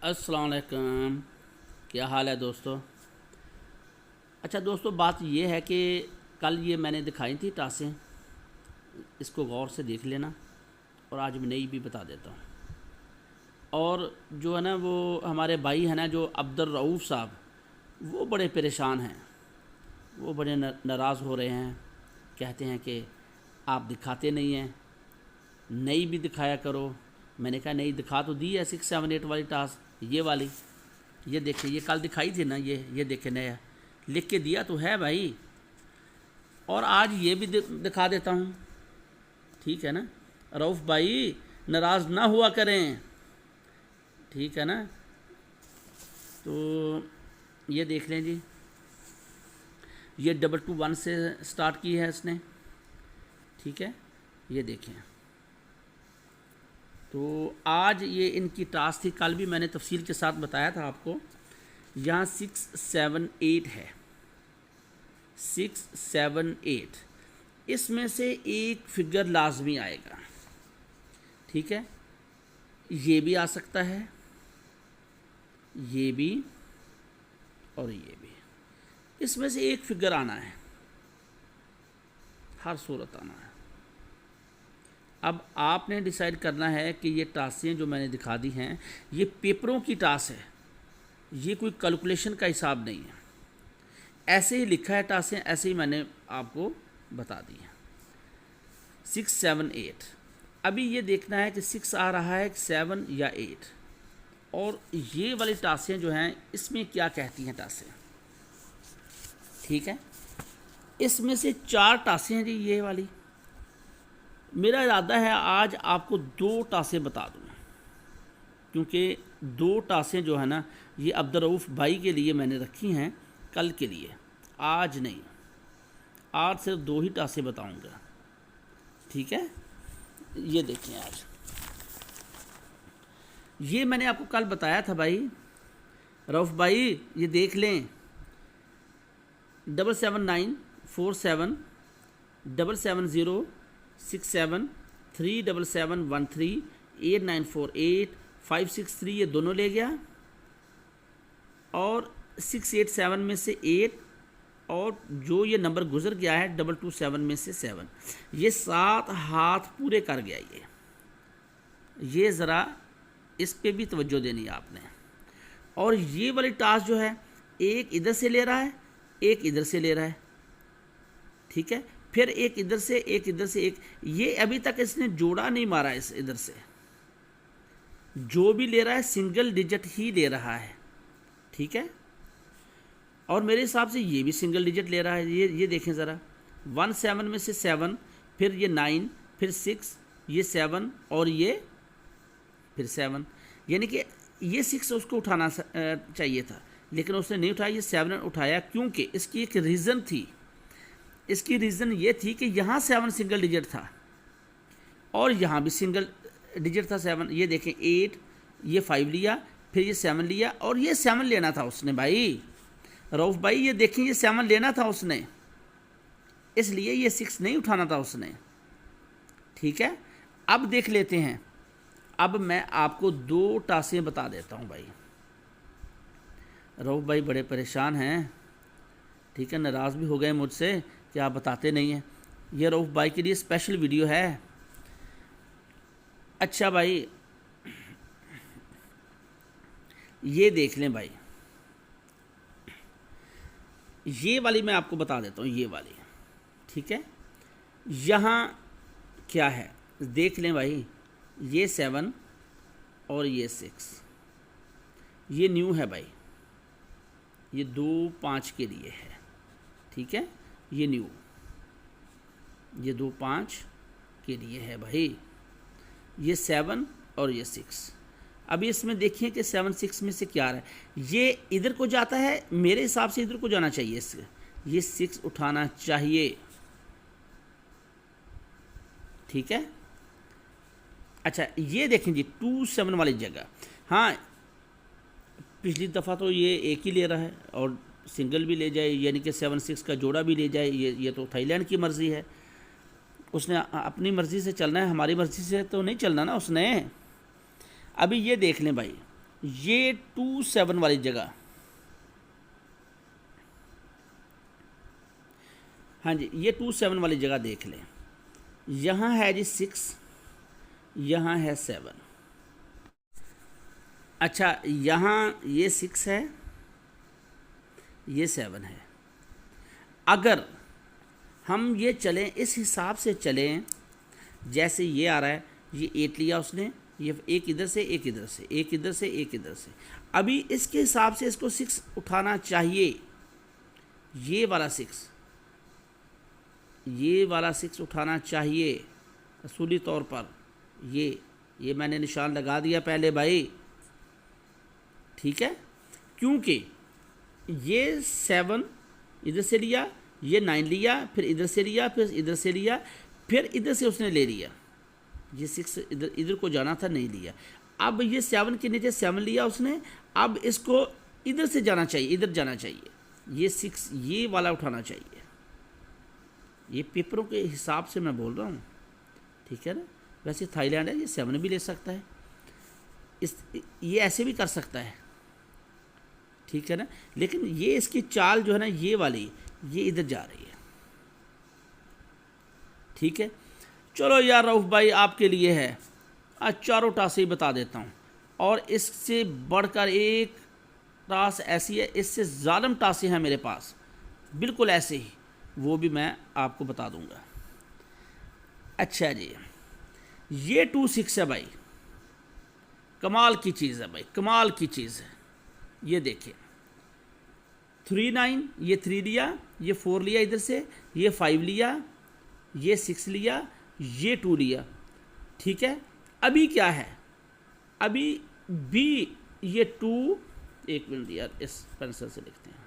अस्सलाम वालेकुम। क्या हाल है दोस्तों। अच्छा दोस्तों, बात ये है कि कल ये मैंने दिखाई थी टासें, इसको गौर से देख लेना और आज मैं नई भी बता देता हूँ। और जो है ना वो हमारे भाई हैं ना जो अब्दुल रऊफ़ साहब, वो बड़े परेशान हैं, वो बड़े नाराज़ हो रहे हैं। कहते हैं कि आप दिखाते नहीं हैं, नई भी दिखाया करो। मैंने कहा नई दिखा तो दी है 678 वाली टास्क, ये वाली, ये देखिए, ये कल दिखाई थी ना, ये देखिए नया लिख के दिया तो है भाई। और आज ये भी दिखा देता हूँ, ठीक है ना। रऊफ़ भाई नाराज़ ना हुआ करें, ठीक है ना। तो ये देख लें जी, ये 221 से स्टार्ट की है इसने, ठीक है। ये देखें, तो आज ये इनकी टास्क थी, कल भी मैंने तफसील के साथ बताया था आपको। यहाँ 678 है, 678, इसमें से एक फिगर लाजमी आएगा, ठीक है। ये भी आ सकता है, ये भी और ये भी, इसमें से एक फिगर आना है, हर सूरत आना है। अब आपने डिसाइड करना है कि ये टास्कें जो मैंने दिखा दी हैं ये पेपरों की टास्क है, ये कोई कैलकुलेशन का हिसाब नहीं है। ऐसे ही लिखा है टास्कें, ऐसे ही मैंने आपको बता दी है। 678, अभी ये देखना है कि 6 आ रहा है 7 या 8, और ये वाली टास्कें जो हैं इसमें क्या कहती हैं टास्कें, ठीक है। इसमें से 4 टास्कें हैं जी, ये वाली। मेरा इरादा है आज आपको 2 टासें बता दूँ, क्योंकि 2 टासें जो है ना ये अब्दुल रऊफ़ भाई के लिए मैंने रखी हैं, कल के लिए, आज नहीं। आज सिर्फ 2 ही टासें बताऊंगा, ठीक है। ये देखें, आज ये मैंने आपको कल बताया था भाई, रऊफ़ भाई ये देख लें, 77947 770 67 37713 8948 563, ये दोनों ले गया। और 687 में से 8, और जो ये नंबर गुजर गया है 227 में से 7, ये 7 हाथ पूरे कर गया। ये ज़रा इस पे भी तवज्जो देनी है आपने। और ये वाली टास्क जो है, एक इधर से ले रहा है, एक इधर से ले रहा है, ठीक है। फिर एक इधर से, एक इधर से, एक, ये अभी तक इसने जोड़ा नहीं मारा। इस इधर से जो भी ले रहा है सिंगल डिजिट ही ले रहा है, ठीक है। और मेरे हिसाब से ये भी सिंगल डिजिट ले रहा है। ये देखें ज़रा, 17 में से 7, फिर ये 9, फिर 6, ये 7, और ये फिर 7, यानी कि ये 6 उसको उठाना चाहिए था, लेकिन उसने नहीं उठाया, ये 7 उठाया। क्योंकि इसकी एक रीज़न थी, इसकी रीज़न ये थी कि यहाँ 7 सिंगल डिजिट था और यहाँ भी सिंगल डिजिट था 7। ये देखें 8, ये 5 लिया, फिर ये 7 लिया, और ये 7 लेना था उसने भाई, रऊफ़ भाई ये देखें, ये 7 लेना था उसने, इसलिए ये 6 नहीं उठाना था उसने, ठीक है। अब देख लेते हैं, अब मैं आपको 2 टासें बता देता हूँ भाई। रऊफ़ भाई बड़े परेशान हैं, ठीक है, नाराज़ भी हो गए मुझसे कि आप बताते नहीं हैं। ये रऊफ़ भाई के लिए स्पेशल वीडियो है। अच्छा भाई, ये देख लें भाई, ये वाली मैं आपको बता देता हूँ, ये वाली, ठीक है। यहाँ क्या है देख लें भाई, ये 7 और ये 6, ये न्यू है भाई, ये 2-5 के लिए है, ठीक है। ये न्यू, ये 2-5 के लिए है भाई, ये 7 और ये 6। अभी इसमें देखिए कि 7 6 में से क्या आ रहा है, ये इधर को जाता है, मेरे हिसाब से इधर को जाना चाहिए इससे, ये 6 उठाना चाहिए, ठीक है। अच्छा ये देखें जी 27 वाली जगह, हाँ पिछली दफ़ा तो ये एक ही ले रहा है और सिंगल भी ले जाए, यानी कि 7-6 का जोड़ा भी ले जाए, ये तो थाईलैंड की मर्ज़ी है, उसने अपनी मर्ज़ी से चलना है, हमारी मर्ज़ी से तो नहीं चलना ना उसने। अभी ये देख लें भाई, ये 2 7 वाली जगह, हाँ जी, ये 2 7 वाली जगह देख लें। यहाँ है जी 6, यहाँ है 7। अच्छा, यहाँ ये 6 है, ये 7 है। अगर हम ये चलें, इस हिसाब से चलें, जैसे ये आ रहा है, ये 8 लिया उसने, ये एक इधर से एक इधर से, एक इधर से एक इधर से। अभी इसके हिसाब से इसको 6 उठाना चाहिए, ये वाला 6, ये वाला 6 उठाना चाहिए असूली तौर पर। ये मैंने निशान लगा दिया पहले भाई, ठीक है, क्योंकि ये 7 इधर से लिया, ये 9 लिया, फिर इधर से लिया, फिर इधर से लिया, फिर इधर से उसने ले लिया, ये 6 इधर को जाना था, नहीं लिया। अब ये 7 के नीचे 7 लिया उसने, अब इसको इधर से जाना चाहिए, इधर जाना चाहिए, ये 6 ये वाला उठाना चाहिए। ये पेपरों के हिसाब से मैं बोल रहा हूँ, ठीक है ना। वैसे थाईलैंड है, ये 7 भी ले सकता है, ये ऐसे भी कर सकता है, ठीक है ना। लेकिन ये इसकी चाल जो है ना, ये वाली, ये इधर जा रही है, ठीक है। चलो यार रऊफ भाई, आपके लिए है, आज चारों टासें ही बता देता हूँ, और इससे बढ़कर एक टास ऐसी है, इससे ज़ालिम टासें हैं मेरे पास, बिल्कुल ऐसे ही, वो भी मैं आपको बता दूंगा। अच्छा जी, ये 2 6 है भाई, कमाल की चीज़ है भाई, कमाल की चीज़ है। ये देखिए 3 9, ये 3 लिया, ये 4 लिया इधर से, ये 5 लिया, ये 6 लिया, ये 2 लिया, ठीक है। अभी क्या है, अभी भी ये 2, एक मिनट यार, इस पेंसिल से लिखते हैं,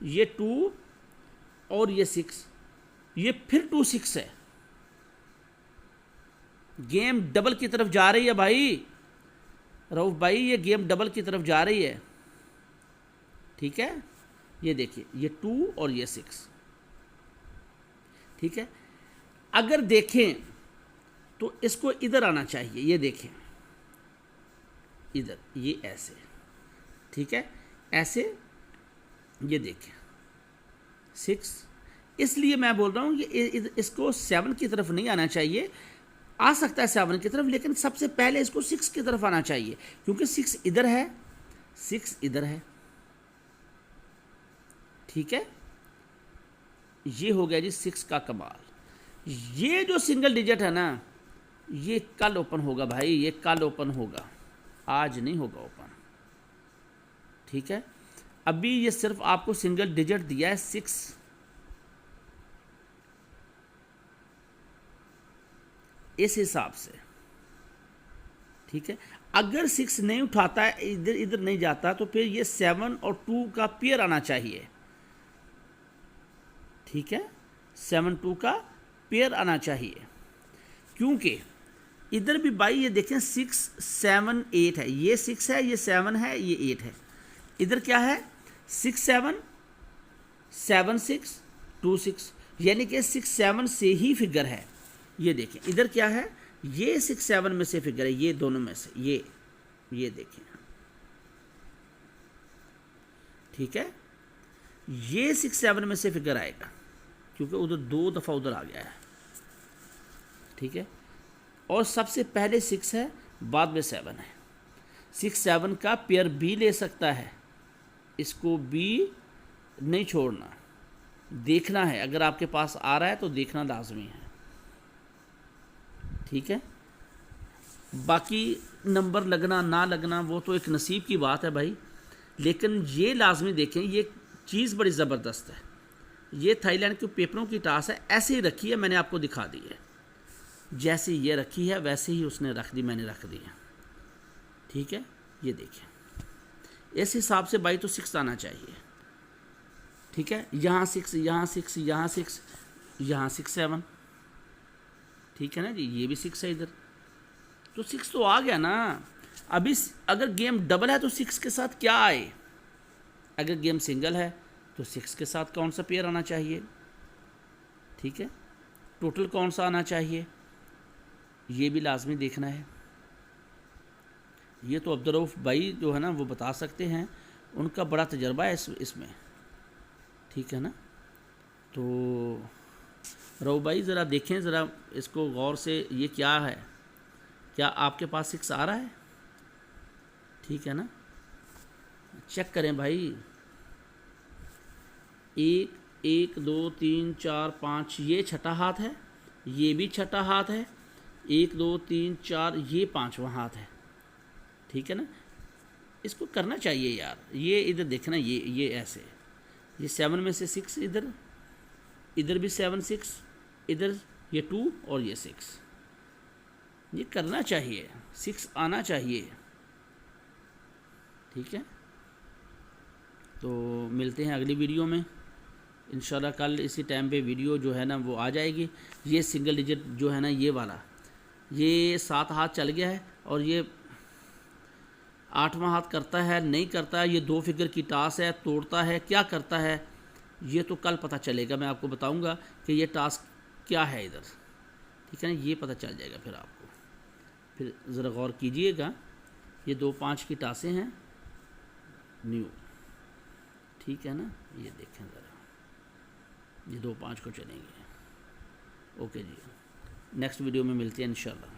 ये 2 और ये 6, ये फिर 2 6 है। गेम डबल की तरफ जा रही है भाई रऊफ भाई, ये गेम डबल की तरफ जा रही है, ठीक है। ये देखिए, ये 2 और ये 6, ठीक है। अगर देखें तो इसको इधर आना चाहिए, ये देखें इधर, ये ऐसे, ठीक है, ऐसे, ये देखें 6। इसलिए मैं बोल रहा हूँ कि इसको 7 की तरफ नहीं आना चाहिए, आ सकता है 7 की तरफ, लेकिन सबसे पहले इसको 6 की तरफ आना चाहिए, क्योंकि 6 इधर है, 6 इधर है, ठीक है। ये हो गया जी 6 का कमाल। ये जो सिंगल डिजिट है ना, ये कल ओपन होगा भाई, ये कल ओपन होगा, आज नहीं होगा ओपन, ठीक है। अभी ये सिर्फ आपको सिंगल डिजिट दिया है 6, इस हिसाब से, ठीक है। अगर 6 नहीं उठाता है, इधर इधर नहीं जाता, तो फिर ये 7 और 2 का पेयर आना चाहिए, ठीक है, 7 2 का पेयर आना चाहिए, क्योंकि इधर भी भाई ये देखें 6 7 8 है, ये 6 है, ये 7 है, ये 8 है। इधर क्या है 6 7 7 6 2 6, यानी कि 6 7 से ही फिगर है। ये देखें इधर क्या है, ये 6 7 में से फिगर है, ये दोनों में से, ये देखें, ठीक है। ये 6 7 में से फिगर आएगा, क्योंकि उधर 2 दफ़ा उधर आ गया है, ठीक है। और सबसे पहले 6 है, बाद में 7 है। 6 7 का पेयर भी ले सकता है, इसको भी नहीं छोड़ना, देखना है, अगर आपके पास आ रहा है तो देखना लाजमी है, ठीक है। बाकी नंबर लगना ना लगना वो तो एक नसीब की बात है भाई, लेकिन ये लाजमी देखें, ये चीज़ बड़ी ज़बरदस्त है। ये थाईलैंड के पेपरों की टास है, ऐसे ही रखी है, मैंने आपको दिखा दी है, जैसे ये रखी है वैसे ही उसने रख दी, मैंने रख दी है, ठीक है। ये देखिए इस हिसाब से भाई तो 6 आना चाहिए, ठीक है। यहाँ 6, यहाँ 6, यहाँ 6, यहाँ 6 7, ठीक है ना जी, ये भी 6 है इधर, तो 6 तो आ गया ना। अभी अगर गेम डबल है तो 6 के साथ क्या आए, अगर गेम सिंगल है तो 6 के साथ कौन सा पेयर आना चाहिए, ठीक है। टोटल कौन सा आना चाहिए, ये भी लाजमी देखना है, ये तो अब्दुर्रऊफ़ भाई जो है ना वो बता सकते हैं, उनका बड़ा तजर्बा है इसमें, ठीक है ना। तो रऊफ़ भाई ज़रा देखें ज़रा इसको गौर से, ये क्या है, क्या आपके पास 6 आ रहा है? ठीक है ना, चेक करें भाई। 1 1 2 3 4 5 ये छठा हाथ है, ये भी छठा हाथ है, 1 2 3 4 ये पांचवा हाथ है, ठीक है ना। इसको करना चाहिए यार, ये इधर देखना, ये ऐसे, ये 7 में से 6 इधर, इधर भी 7 6, इधर ये 2 और ये 6, ये करना चाहिए, 6 आना चाहिए, ठीक है। तो मिलते हैं अगली वीडियो में इंशाल्लाह। कल इसी टाइम पे वीडियो जो है ना वो आ जाएगी। ये सिंगल डिजिट जो है ना ये वाला, ये 7 हाथ चल गया है और ये 8वां हाथ करता है नहीं करता है, ये 2 फिगर की टास्क है, तोड़ता है, क्या करता है ये तो कल पता चलेगा। मैं आपको बताऊंगा कि ये टास्क क्या है इधर, ठीक है ना, ये पता चल जाएगा फिर आपको। फिर ज़रा गौर कीजिएगा, ये 2 5 की टासें हैं न्यू, ठीक है ना, ये देखें ज़रा, ये 2 5 को चलेंगे। ओके जी, नेक्स्ट वीडियो में मिलते हैं इंशाल्लाह।